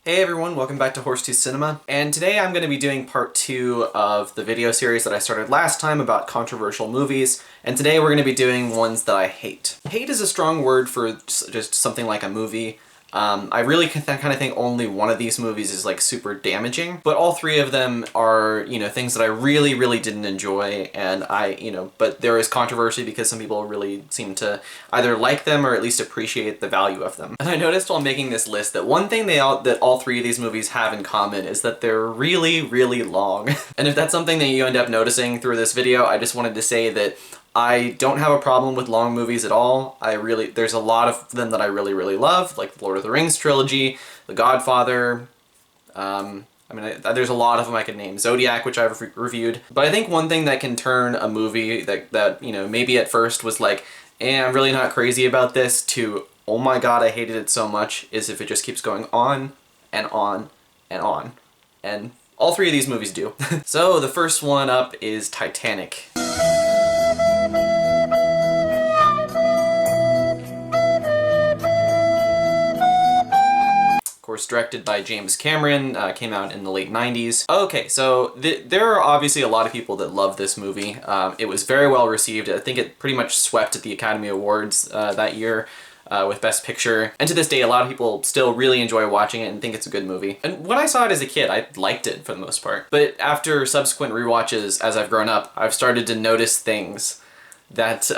Hey everyone, welcome back to Horsetooth Cinema, and today I'm going to be doing part 2 of the video series that I started last time about controversial movies, and today we're going to be doing ones that I hate. Hate is a strong word for just something like a movie. I really kind of think only one of these movies is like super damaging, but all three of them are, things that I really didn't enjoy, and but there is controversy because some people really seem to either like them or at least appreciate the value of them. And I noticed while making this list that one thing that all three of these movies have in common is that they're really long. And if that's something that you end up noticing through this video, I just wanted to say that I don't have a problem with long movies at all. There's a lot of them that I really love, like the Lord of the Rings trilogy, The Godfather. There's a lot of them I could name. Zodiac, which I've reviewed. But I think one thing that can turn a movie that maybe at first was like, I'm really not crazy about this, to, oh my god, I hated it so much, is if it just keeps going on and on and on. And all three of these movies do. So the first one up is Titanic. Directed by James Cameron, came out in the late 90s. Okay, so there are obviously a lot of people that love this movie. It was very well received. I think it pretty much swept at the Academy Awards that year with Best Picture. And to this day, a lot of people still really enjoy watching it and think it's a good movie. And when I saw it as a kid, I liked it for the most part. But after subsequent rewatches as I've grown up, I've started to notice things that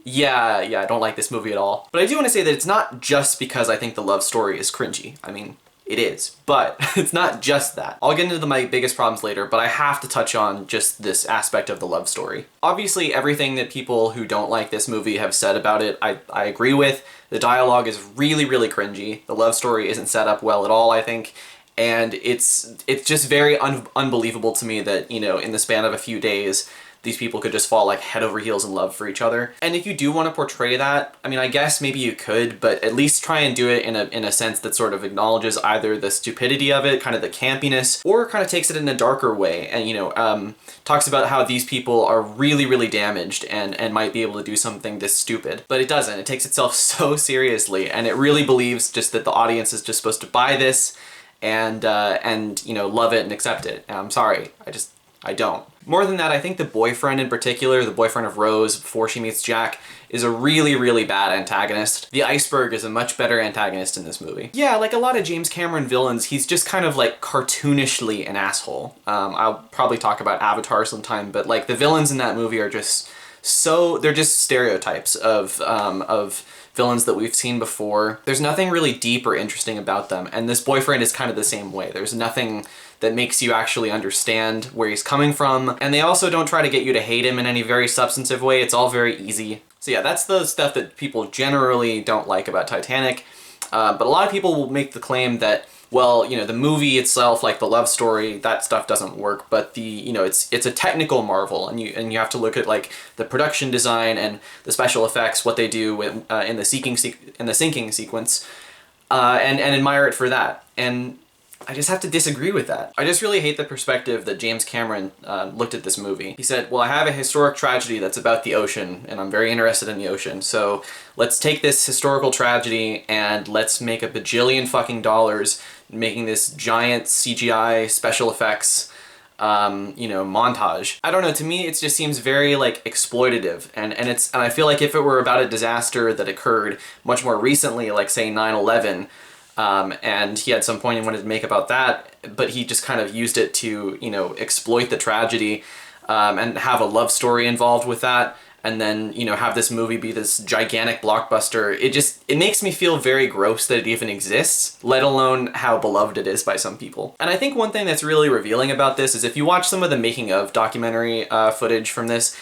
I don't like this movie at all. But I do want to say that it's not just because I think the love story is cringy. I mean, it is, but it's not just that. I'll get into my biggest problems later, but I have to touch on just this aspect of the love story. Obviously, everything that people who don't like this movie have said about it, I agree with. The dialogue is really cringy. The love story isn't set up well at all, I think. And it's just very unbelievable to me that, in the span of a few days, these people could just fall like head over heels in love for each other. And if you do want to portray that, I mean, I guess maybe you could, but at least try and do it in a sense that sort of acknowledges either the stupidity of it, kind of the campiness, or kind of takes it in a darker way and, talks about how these people are really damaged and might be able to do something this stupid. But it doesn't. It takes itself so seriously, and it really believes just that the audience is just supposed to buy this and love it and accept it. And I'm sorry, I don't. More than that, I think the boyfriend in particular, the boyfriend of Rose before she meets Jack, is a really bad antagonist. The Iceberg is a much better antagonist in this movie. Yeah, like a lot of James Cameron villains, he's just kind of like cartoonishly an asshole. I'll probably talk about Avatar sometime, but like the villains in that movie are just they're just stereotypes of villains that we've seen before. There's nothing really deep or interesting about them, and this boyfriend is kind of the same way. There's nothing that makes you actually understand where he's coming from, and they also don't try to get you to hate him in any very substantive way. It's all very easy. So yeah, that's the stuff that people generally don't like about Titanic, but a lot of people will make the claim that, well, the movie itself, like the love story, that stuff doesn't work, but it's a technical marvel, and you have to look at like the production design and the special effects, what they do in the sinking sequence, and admire it for that. And I just have to disagree with that. I just really hate the perspective that James Cameron looked at this movie. He said, well, I have a historic tragedy that's about the ocean, and I'm very interested in the ocean, so let's take this historical tragedy and let's make a bajillion fucking dollars making this giant CGI special effects montage. I don't know, to me it just seems very like exploitative, and I feel like if it were about a disaster that occurred much more recently, like say 9/11, and he had some point he wanted to make about that, but he just kind of used it to, exploit the tragedy, and have a love story involved with that, and then, have this movie be this gigantic blockbuster. It makes me feel very gross that it even exists, let alone how beloved it is by some people. And I think one thing that's really revealing about this is if you watch some of the making of documentary footage from this,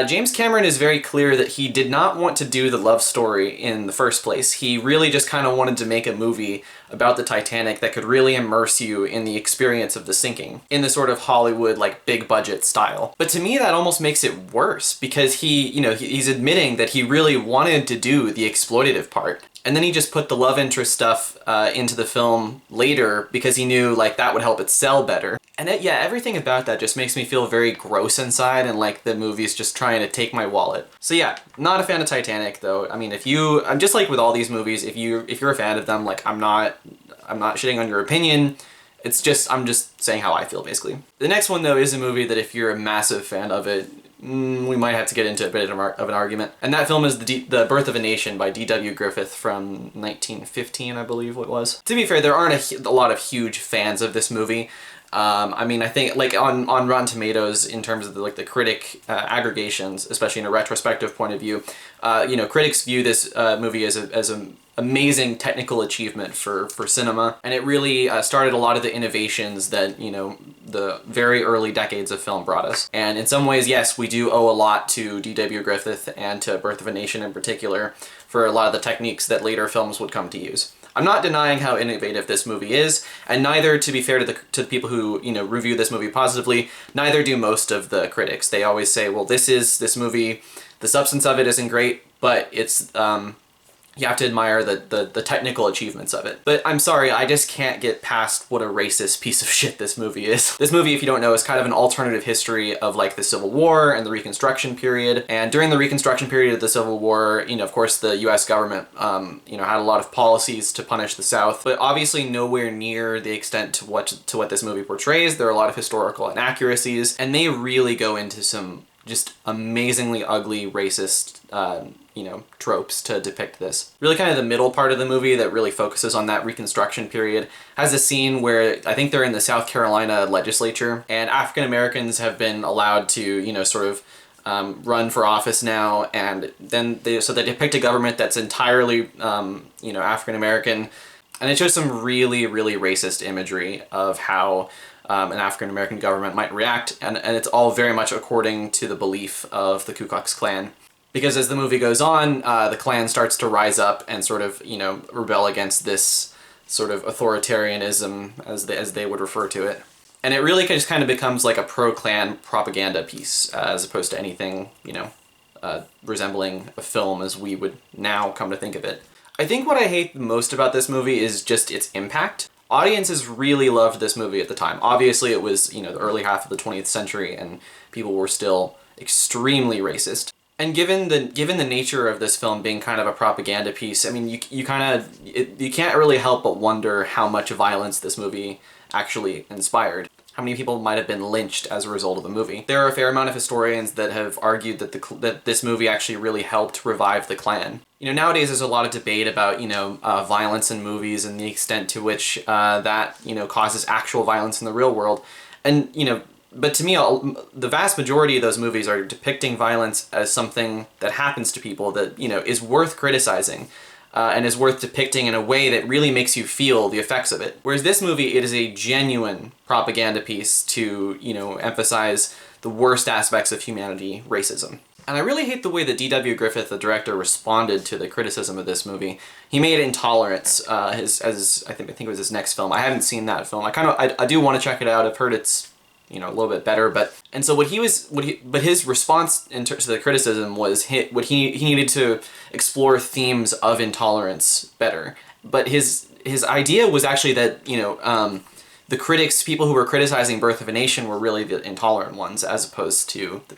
James Cameron is very clear that he did not want to do the love story in the first place. He really just kind of wanted to make a movie about the Titanic that could really immerse you in the experience of the sinking, in the sort of Hollywood, like, big budget style. But to me, that almost makes it worse, because he's admitting that he really wanted to do the exploitative part. And then he just put the love interest stuff into the film later because he knew like that would help it sell better. And everything about that just makes me feel very gross inside, and like the movie's just trying to take my wallet. So yeah, not a fan of Titanic though. I mean, I'm just like with all these movies, if you're a fan of them, like I'm not, I'm not shitting on your opinion. It's just, I'm just saying how I feel, basically. The next one, though, is a movie that if you're a massive fan of it, we might have to get into a bit of an argument. And that film is The Birth of a Nation by D.W. Griffith from 1915, I believe it was. To be fair, there aren't a lot of huge fans of this movie. I mean, I think, like, on Rotten Tomatoes, in terms of the critic aggregations, especially in a retrospective point of view, you know, critics view this movie as an amazing technical achievement for cinema, and it really started a lot of the innovations that, you know, the very early decades of film brought us. And in some ways, yes, we do owe a lot to D.W. Griffith and to Birth of a Nation in particular for a lot of the techniques that later films would come to use. I'm not denying how innovative this movie is, and neither, to be fair to the people who, you know, review this movie positively, neither do most of the critics. They always say, well, this movie, the substance of it isn't great, but it's, you have to admire the technical achievements of it. But I'm sorry, I just can't get past what a racist piece of shit this movie is. This movie, if you don't know, is kind of an alternative history of, like, the Civil War and the Reconstruction period. And during the Reconstruction period of the Civil War, you know, of course, the US government, you know, had a lot of policies to punish the South, but obviously nowhere near the extent to what this movie portrays. There are a lot of historical inaccuracies, and they really go into some just amazingly ugly, racist, you know, tropes to depict this. Really kind of the middle part of the movie that really focuses on that Reconstruction period has a scene where I think they're in the South Carolina legislature, and African Americans have been allowed to, you know, sort of run for office now, and then they depict a government that's entirely, you know, African American, and it shows some really, really racist imagery of how an African-American government might react, and it's all very much according to the belief of the Ku Klux Klan. Because as the movie goes on, the Klan starts to rise up and sort of, you know, rebel against this sort of authoritarianism, as they would refer to it. And it really just kind of becomes like a pro-Klan propaganda piece, as opposed to anything, you know, resembling a film as we would now come to think of it. I think what I hate most about this movie is just its impact. Audiences really loved this movie at the time. Obviously, it was, you know, the early half of the 20th century, and people were still extremely racist. And given the nature of this film being kind of a propaganda piece, I mean, you can't really help but wonder how much violence this movie actually inspired. How many people might have been lynched as a result of the movie. There are a fair amount of historians that have argued that this movie actually really helped revive the Klan. You know, nowadays there's a lot of debate about, you know, violence in movies and the extent to which that, you know, causes actual violence in the real world. And, you know, but to me, the vast majority of those movies are depicting violence as something that happens to people that, you know, is worth criticizing. And is worth depicting in a way that really makes you feel the effects of it. Whereas this movie, it is a genuine propaganda piece to, you know, emphasize the worst aspects of humanity, racism. And I really hate the way that D.W. Griffith, the director, responded to the criticism of this movie. He made Intolerance I think it was his next film. I haven't seen that film. I do want to check it out. I've heard it's, you know, a little bit better, but his response to the criticism was he needed to explore themes of intolerance better. But his idea was actually that, you know, the people who were criticizing Birth of a Nation were really the intolerant ones, as opposed to the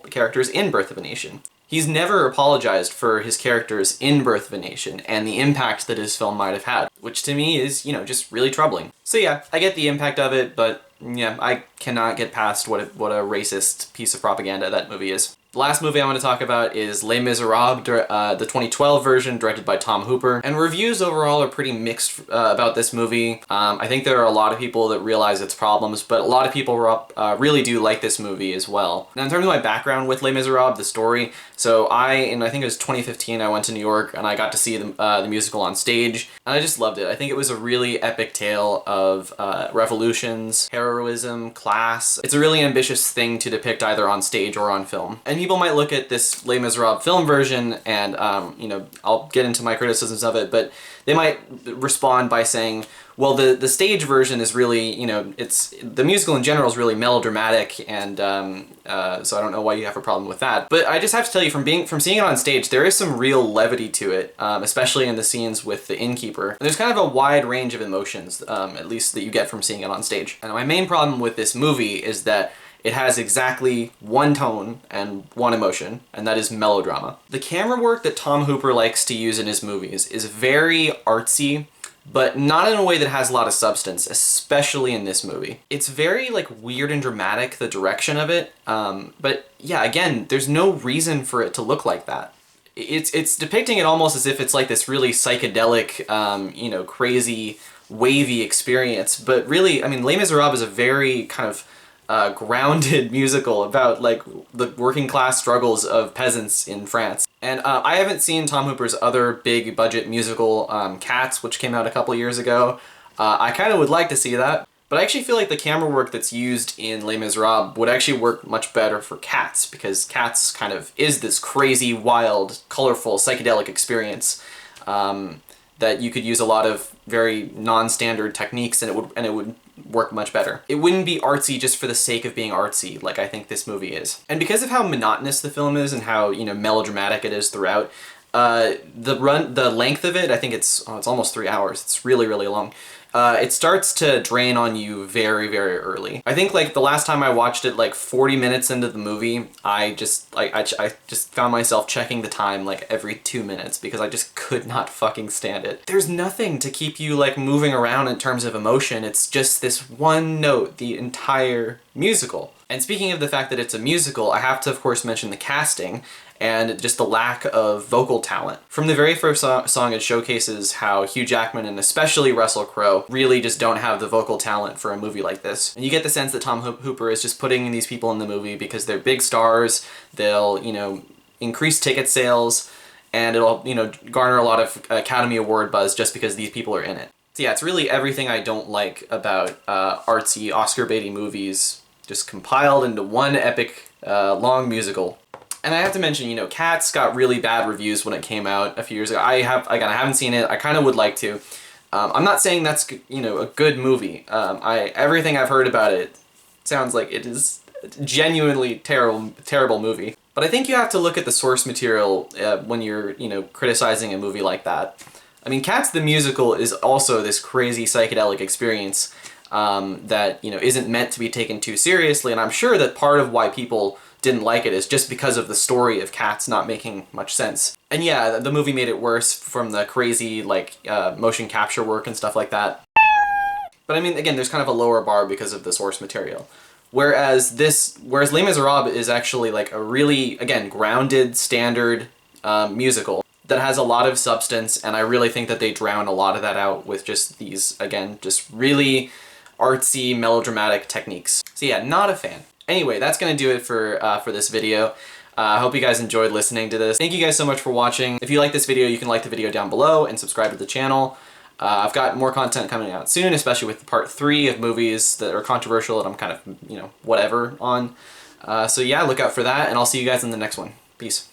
characters in Birth of a Nation. He's never apologized for his characters in Birth of a Nation and the impact that his film might have had, which to me is, you know, just really troubling. So yeah, I get the impact of it, but yeah, I cannot get past what a racist piece of propaganda that movie is. The last movie I want to talk about is Les Miserables, the 2012 version, directed by Tom Hooper. And reviews overall are pretty mixed about this movie. I think there are a lot of people that realize its problems, but a lot of people really do like this movie as well. Now, in terms of my background with Les Miserables, the story, so I think it was 2015, I went to New York and I got to see the musical on stage, and I just loved it. I think it was a really epic tale of revolutions, heroism, class. It's a really ambitious thing to depict either on stage or on film. And people might look at this Les Miserables film version and, you know, I'll get into my criticisms of it, but they might respond by saying, well, the stage version is really, you know, the musical in general is really melodramatic, and so I don't know why you have a problem with that. But I just have to tell you, from seeing it on stage, there is some real levity to it, especially in the scenes with the innkeeper. And there's kind of a wide range of emotions, at least that you get from seeing it on stage. And my main problem with this movie is that it has exactly one tone and one emotion, and that is melodrama. The camera work that Tom Hooper likes to use in his movies is very artsy, but not in a way that has a lot of substance, especially in this movie. It's very like weird and dramatic, the direction of it, but yeah, again, there's no reason for it to look like that. It's depicting it almost as if it's like this really psychedelic, you know, crazy, wavy experience, but really, I mean, Les Miserables is a very kind of grounded musical about like the working class struggles of peasants in France. And I haven't seen Tom Hooper's other big budget musical, Cats, which came out a couple years ago. I kind of would like to see that, but I actually feel like the camera work that's used in Les Miserables would actually work much better for Cats, because Cats kind of is this crazy, wild, colorful, psychedelic experience that you could use a lot of very non-standard techniques, and it would work much better. It wouldn't be artsy just for the sake of being artsy, like I think this movie is. And because of how monotonous the film is and how, you know, melodramatic it is throughout, the length of it, I think it's almost 3 hours. It's really, really long. It starts to drain on you very, very early. I think like the last time I watched it, like 40 minutes into the movie, I just found myself checking the time like every 2 minutes because I just could not fucking stand it. There's nothing to keep you like moving around in terms of emotion. It's just this one note the entire musical. And speaking of the fact that it's a musical, I have to of course mention the casting and just the lack of vocal talent. From the very first song, it showcases how Hugh Jackman and especially Russell Crowe really just don't have the vocal talent for a movie like this. And you get the sense that Tom Hooper is just putting these people in the movie because they're big stars, they'll, you know, increase ticket sales, and it'll, you know, garner a lot of Academy Award buzz just because these people are in it. So yeah, it's really everything I don't like about artsy, Oscar-baity movies just compiled into one epic, long musical. And I have to mention, you know, Cats got really bad reviews when it came out a few years ago. I haven't seen it. I kind of would like to. I'm not saying that's, you know, a good movie. Everything I've heard about it sounds like it is a genuinely terrible movie. But I think you have to look at the source material when you're, you know, criticizing a movie like that. I mean, Cats the musical is also this crazy psychedelic experience that, you know, isn't meant to be taken too seriously. And I'm sure that part of why people didn't like it is just because of the story of Cats not making much sense. And yeah, the movie made it worse from the crazy, like, motion capture work and stuff like that. But I mean, again, there's kind of a lower bar because of the source material. Whereas Les Miserables is actually like a really, again, grounded, standard musical that has a lot of substance, and I really think that they drown a lot of that out with just these, again, just really artsy, melodramatic techniques. So yeah, not a fan. Anyway, that's gonna do it for this video. I hope you guys enjoyed listening to this. Thank you guys so much for watching. If you like this video, you can like the video down below and subscribe to the channel. I've got more content coming out soon, especially with part 3 of movies that are controversial that I'm kind of, you know, whatever on. So yeah, look out for that, and I'll see you guys in the next one. Peace.